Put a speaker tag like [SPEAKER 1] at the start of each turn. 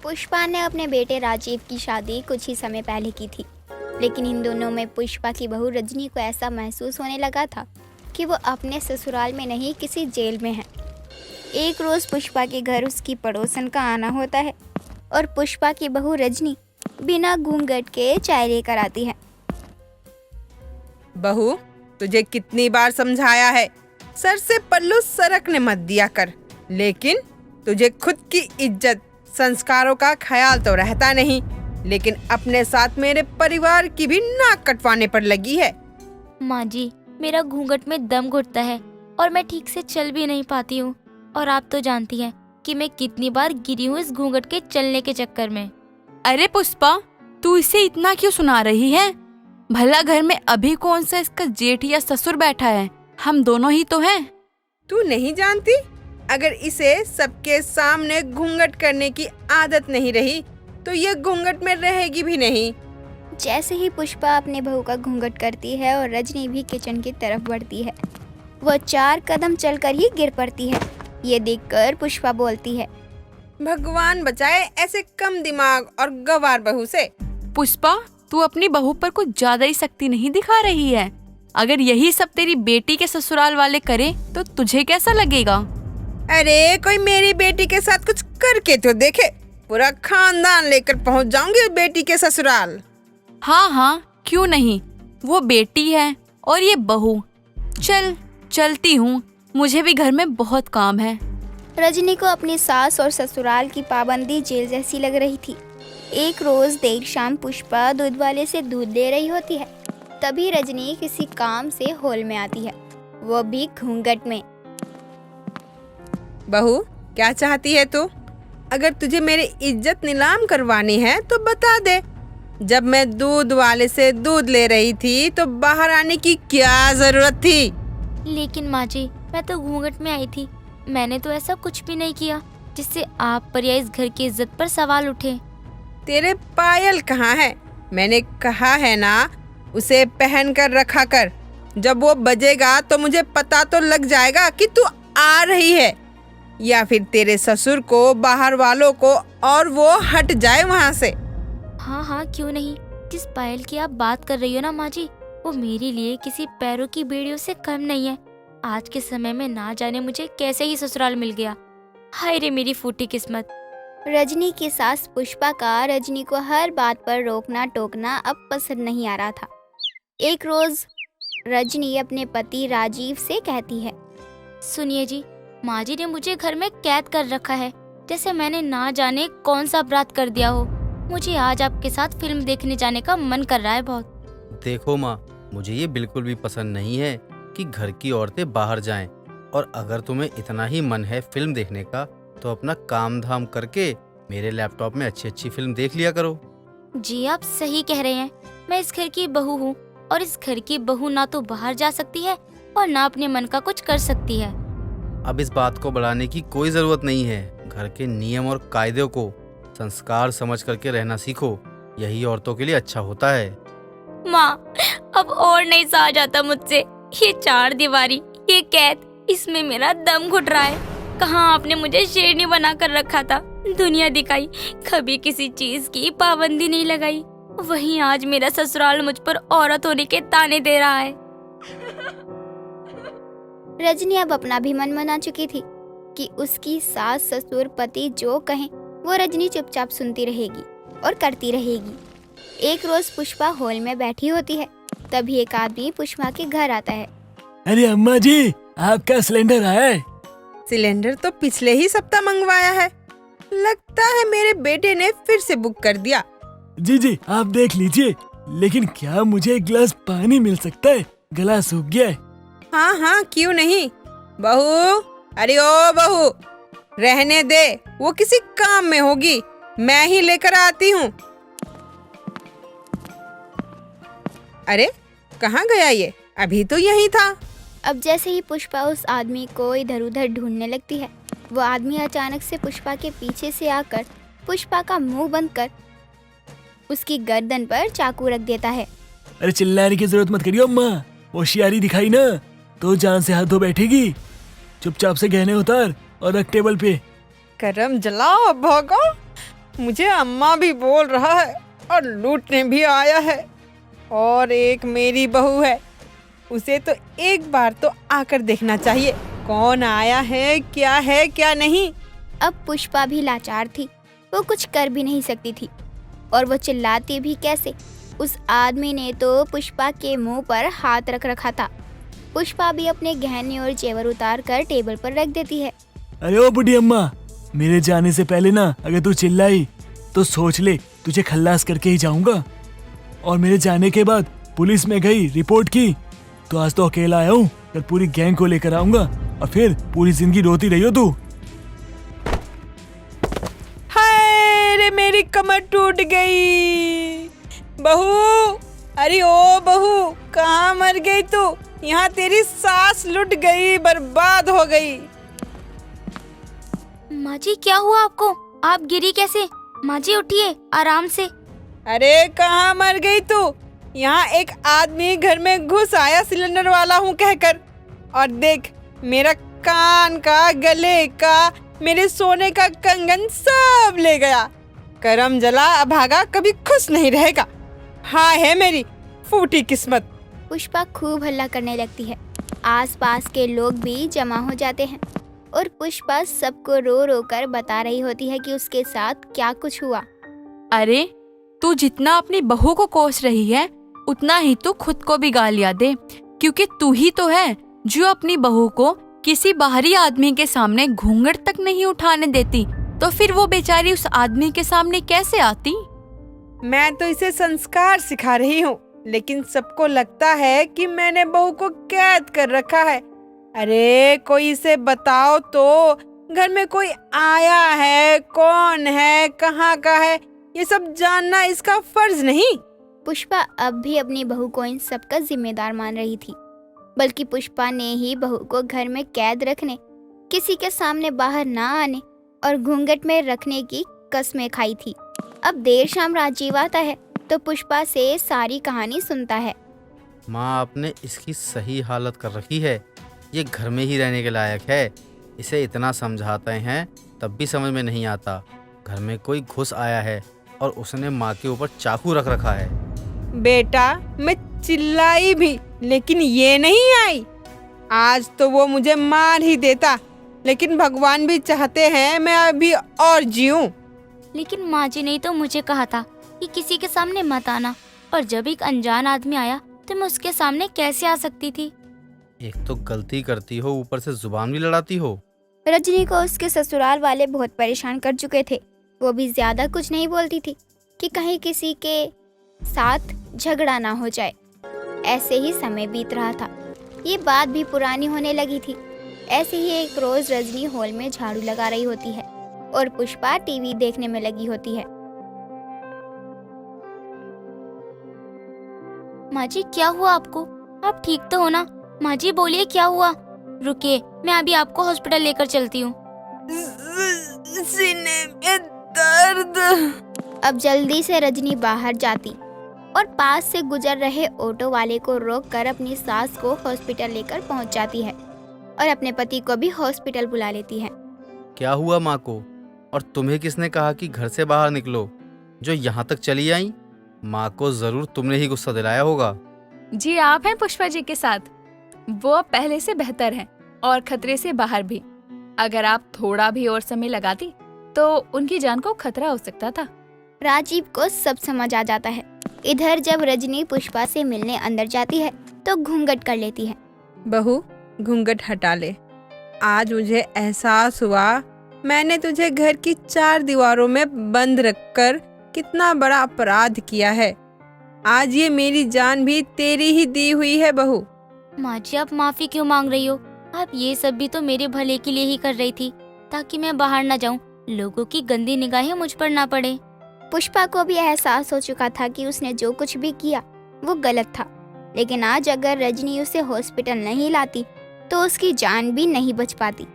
[SPEAKER 1] पुष्पा ने अपने बेटे राजीव की शादी कुछ ही समय पहले की थी, लेकिन इन दोनों में पुष्पा की बहू रजनी को ऐसा महसूस होने लगा था कि वो अपने ससुराल में नहीं किसी जेल में है। एक रोज़ पुष्पा के घर उसकी पड़ोसन का आना होता है और पुष्पा की बहू रजनी बिना घूंघट के चाय लेकर आती है।
[SPEAKER 2] बहू, तुझे कितनी बार समझाया है, सर से पल्लू सरकने मत दिया कर, लेकिन तुझे खुद की इज्जत संस्कारों का ख्याल तो रहता नहीं, लेकिन अपने साथ मेरे परिवार की भी नाक कटवाने पर लगी है।
[SPEAKER 3] माँ जी, मेरा घूंघट में दम घुटता है और मैं ठीक से चल भी नहीं पाती हूँ। और आप तो जानती हैं कि मैं कितनी बार गिरी हूँ इस घूंघट के चलने के चक्कर में।
[SPEAKER 4] अरे पुष्पा, तू इसे इतना क्यों सुना रही है? भला घर में अभी कौन सा इसका जेठ या ससुर बैठा है? हम दोनों ही तो हैं।
[SPEAKER 2] तू नहीं जानती? अगर इसे सबके सामने घूंघट करने की आदत नहीं रही तो ये घूंघट में रहेगी भी नहीं।
[SPEAKER 1] जैसे ही पुष्पा अपने बहू का घूंघट करती है और रजनी भी किचन की तरफ बढ़ती है, वह 4 कदम चलकर ही गिर पड़ती है। ये देखकर पुष्पा बोलती है,
[SPEAKER 2] भगवान बचाए ऐसे कम दिमाग और गवार बहू से।
[SPEAKER 4] पुष्पा, तू अपनी बहू पर कुछ ज्यादा ही सख्ती नहीं दिखा रही है? अगर यही सब तेरी बेटी के ससुराल वाले करें तो तुझे कैसा लगेगा?
[SPEAKER 2] अरे कोई मेरी बेटी के साथ कुछ करके तो देखे, पूरा खानदान लेकर पहुंच जाऊंगी बेटी के ससुराल।
[SPEAKER 4] हाँ हाँ, क्यों नहीं, वो बेटी है और ये बहू। चलती हूँ, मुझे भी घर में बहुत काम है।
[SPEAKER 1] रजनी को अपनी सास और ससुराल की पाबंदी जेल जैसी लग रही थी। एक रोज देर शाम पुष्पा दूध वाले से दूध ले रही होती है, तभी रजनी किसी काम से हॉल में आती है, वो भी घूंघट में।
[SPEAKER 2] बहू, क्या चाहती है तू? अगर तुझे मेरी इज्जत नीलाम करवानी है तो बता दे। जब मैं दूध वाले से दूध ले रही थी तो बाहर आने की क्या जरूरत थी?
[SPEAKER 3] लेकिन माँ जी, मैं तो घूंघट में आई थी। मैंने तो ऐसा कुछ भी नहीं किया जिससे आप पर या इस घर की इज्जत पर सवाल उठे।
[SPEAKER 2] तेरे पायल कहाँ है? मैंने कहा है ना, उसे पहन कर रखा कर। जब वो बजेगा तो मुझे पता तो लग जाएगा कि तू आ रही है, या फिर तेरे ससुर को, बाहर वालों को, और वो हट जाए वहाँ से।
[SPEAKER 3] हाँ हाँ, क्यों नहीं। जिस पायल की आप बात कर रही हो ना माँ जी, वो मेरे लिए किसी पैरों की बेड़ियों से कम नहीं है। आज के समय में ना जाने मुझे कैसे ही ससुराल मिल गया। हाय रे मेरी फूटी किस्मत।
[SPEAKER 1] रजनी की सास पुष्पा का रजनी को हर बात पर रोकना टोकना अब पसंद नहीं आ रहा था। एक रोज रजनी अपने पति राजीव से कहती है,
[SPEAKER 3] सुनिए जी, माँ जी ने मुझे घर में कैद कर रखा है, जैसे मैंने ना जाने कौन सा अपराध कर दिया हो। मुझे आज आपके साथ फिल्म देखने जाने का मन कर रहा है बहुत।
[SPEAKER 5] देखो माँ, मुझे ये बिल्कुल भी पसंद नहीं है कि घर की औरतें बाहर जाएं, और अगर तुम्हें इतना ही मन है फिल्म देखने का तो अपना काम धाम करके मेरे लैपटॉप में अच्छी अच्छी फिल्म देख लिया करो।
[SPEAKER 3] जी आप सही कह रहे हैं। मैं इस घर की बहू हूँ और इस घर की बहू ना तो बाहर जा सकती है और ना अपने मन का कुछ कर सकती है।
[SPEAKER 5] अब इस बात को बढ़ाने की कोई जरूरत नहीं है। घर के नियम और कायदों को संस्कार समझ करके रहना सीखो, यही औरतों के लिए अच्छा होता है।
[SPEAKER 3] माँ, अब और नहीं सहा जाता मुझसे। ये 4 दीवारी, ये कैद, इसमें मेरा दम घुट रहा है। कहाँ आपने मुझे शेरनी बना कर रखा था, दुनिया दिखाई, कभी किसी चीज की पाबंदी नहीं लगाई। वहीं आज मेरा ससुराल मुझ पर औरत होने के ताने दे रहा है।
[SPEAKER 1] रजनी अब अपना भी मन मना चुकी थी कि उसकी सास ससुर पति जो कहें वो रजनी चुपचाप सुनती रहेगी और करती रहेगी। एक रोज पुष्पा हॉल में बैठी होती है, तभी एक आदमी पुष्पा के घर आता है।
[SPEAKER 6] अरे अम्मा जी, आपका सिलेंडर आया है?
[SPEAKER 2] सिलेंडर तो पिछले ही सप्ताह मंगवाया है, लगता है मेरे बेटे ने फिर से बुक कर दिया।
[SPEAKER 6] जी आप देख लीजिए, लेकिन क्या मुझे एक गिलास पानी मिल सकता है? गला सूख गया है।
[SPEAKER 2] हाँ, क्यों नहीं। बहू, अरे ओ बहू, रहने दे, वो किसी काम में होगी, मैं ही लेकर आती हूँ। अरे कहाँ गया ये? अभी तो यही था।
[SPEAKER 1] अब जैसे ही पुष्पा उस आदमी को इधर उधर ढूंढने लगती है, वो आदमी अचानक से पुष्पा के पीछे से आकर पुष्पा का मुंह बंद कर उसकी गर्दन पर चाकू रख देता है।
[SPEAKER 6] अरे चिल्लाने की जरूरत मत करियो अम्मा, होशियारी दिखाई ना तो जान से हाथ धो बैठेगी। चुपचाप से गहने उतार और रख टेबल पे।
[SPEAKER 2] करम जलाओ, भोगो। मुझे अम्मा भी बोल रहा है और लूटने भी आया है। और एक मेरी बहू है, उसे तो एक बार तो आकर देखना चाहिए कौन आया है क्या नहीं।
[SPEAKER 1] अब पुष्पा भी लाचार थी, वो कुछ कर भी नहीं सकती थी और वो चिल्लाती भी कैसे। उस आदमी ने तो पुष्पा के मुंह पर हाथ रख रखा था। पुष्पा भी अपने गहने और जेवर उतार कर टेबल पर रख देती है।
[SPEAKER 6] अरे ओ बुढ़ी अम्मा, मेरे जाने से पहले ना अगर तू चिल्लाई तो सोच ले तुझे खल्लास करके ही जाऊंगा। और मेरे जाने के बाद पुलिस में गई, रिपोर्ट की, तो आज तो अकेला आया हूँ, कल पूरी गैंग को लेकर आऊंगा और फिर पूरी जिंदगी रोती रही हो तू।
[SPEAKER 2] हाय रे, मेरी कमर टूट गई। बहू, अरे ओ बहू, कहाँ मर गई तू? यहाँ तेरी सांस लुट गई, बर्बाद हो गई।
[SPEAKER 3] माँ जी क्या हुआ आपको? आप गिरी कैसे? माँ जी उठिए आराम से।
[SPEAKER 2] अरे कहाँ मर गई तू? यहाँ एक आदमी घर में घुस आया सिलेंडर वाला हूँ कहकर, और देख मेरा कान का, गले का, मेरे सोने का कंगन सब ले गया। करम जला अभागा कभी खुश नहीं रहेगा। हाँ है मेरी फूटी किस्मत।
[SPEAKER 1] पुष्पा खूब हल्ला करने लगती है। आसपास के लोग भी जमा हो जाते हैं और पुष्पा सबको रो रो कर बता रही होती है कि उसके साथ क्या कुछ हुआ।
[SPEAKER 4] अरे तू जितना अपनी बहू को कोस रही है उतना ही तू खुद को भी गालियां दे, क्योंकि तू ही तो है जो अपनी बहू को किसी बाहरी आदमी के सामने घूंघट तक नहीं उठाने देती, तो फिर वो बेचारी उस आदमी के सामने कैसे आती?
[SPEAKER 2] मैं तो इसे संस्कार सिखा रही हूँ, लेकिन सबको लगता है कि मैंने बहू को कैद कर रखा है। अरे कोई इसे बताओ तो, घर में कोई आया है, कौन है, कहाँ का है, ये सब जानना इसका फर्ज नहीं।
[SPEAKER 1] पुष्पा अब भी अपनी बहू को इन सब का जिम्मेदार मान रही थी, बल्कि पुष्पा ने ही बहू को घर में कैद रखने, किसी के सामने बाहर ना आने और घूंघट में रखने की कस्में खाई थी। अब देर शाम राजीव आता है तो पुष्पा से सारी कहानी सुनता है।
[SPEAKER 5] माँ, आपने इसकी सही हालत कर रखी है। ये घर में ही रहने के लायक है। इसे इतना समझाते हैं तब भी समझ में नहीं आता। घर में कोई घुस आया है और उसने माँ के ऊपर चाकू रख रखा है।
[SPEAKER 2] बेटा, मैं चिल्लाई भी लेकिन ये नहीं आई। आज तो वो मुझे मार ही देता, लेकिन भगवान भी चाहते हैं मैं अभी और जीऊं।
[SPEAKER 3] लेकिन माँ जी ने तो मुझे कहा था कि किसी के सामने मत आना, और जब एक अनजान आदमी आया तो मैं उसके सामने कैसे आ सकती थी?
[SPEAKER 5] एक तो गलती करती हो, ऊपर से जुबान भी लड़ाती हो।
[SPEAKER 1] रजनी को उसके ससुराल वाले बहुत परेशान कर चुके थे। वो भी ज्यादा कुछ नहीं बोलती थी कि कहीं किसी के साथ झगड़ा ना हो जाए। ऐसे ही समय बीत रहा था। ये बात भी पुरानी होने लगी थी। ऐसे ही एक रोज रजनी हॉल में झाड़ू लगा रही होती है और पुष्पा टीवी देखने में लगी होती है।
[SPEAKER 3] माँ जी क्या हुआ आपको? आप ठीक तो हो ना? माँ जी बोलिए क्या हुआ? रुकिए, मैं अभी आपको हॉस्पिटल लेकर चलती हूँ।
[SPEAKER 2] सीने में दर्द।
[SPEAKER 1] अब जल्दी से रजनी बाहर जाती और पास से गुजर रहे ऑटो वाले को रोककर अपनी सास को हॉस्पिटल लेकर पहुंच जाती है और अपने पति को भी हॉस्पिटल बुला लेती है।
[SPEAKER 5] क्या हुआ माँ को? और तुम्हें किसने कहा कि घर से बाहर निकलो, जो यहाँ तक चली आई? माँ को जरूर तुमने ही गुस्सा दिलाया होगा।
[SPEAKER 7] जी आप हैं पुष्पा जी के साथ। वो अब पहले से बेहतर हैं और खतरे से बाहर भी। अगर आप थोड़ा भी और समय लगाती तो उनकी जान को खतरा हो सकता था।
[SPEAKER 1] राजीव को सब समझ आ जाता है। इधर जब रजनी पुष्पा से मिलने अंदर जाती है तो घूंघट कर लेती है।
[SPEAKER 2] बहू, घूंघट हटा ले। आज मुझे एहसास हुआ मैंने तुझे घर की 4 दीवारों में बंद रखकर कितना बड़ा अपराध किया है। आज ये मेरी जान भी तेरी ही दी हुई है बहू।
[SPEAKER 3] माँ जी आप माफी क्यों मांग रही हो? आप ये सब भी तो मेरे भले के लिए ही कर रही थी, ताकि मैं बाहर ना जाऊं, लोगों की गंदी निगाहें मुझ पर ना पड़े।
[SPEAKER 1] पुष्पा को भी एहसास हो चुका था कि उसने जो कुछ भी किया वो गलत था, लेकिन आज अगर रजनी उसे हॉस्पिटल नहीं लाती तो उसकी जान भी नहीं बच पाती।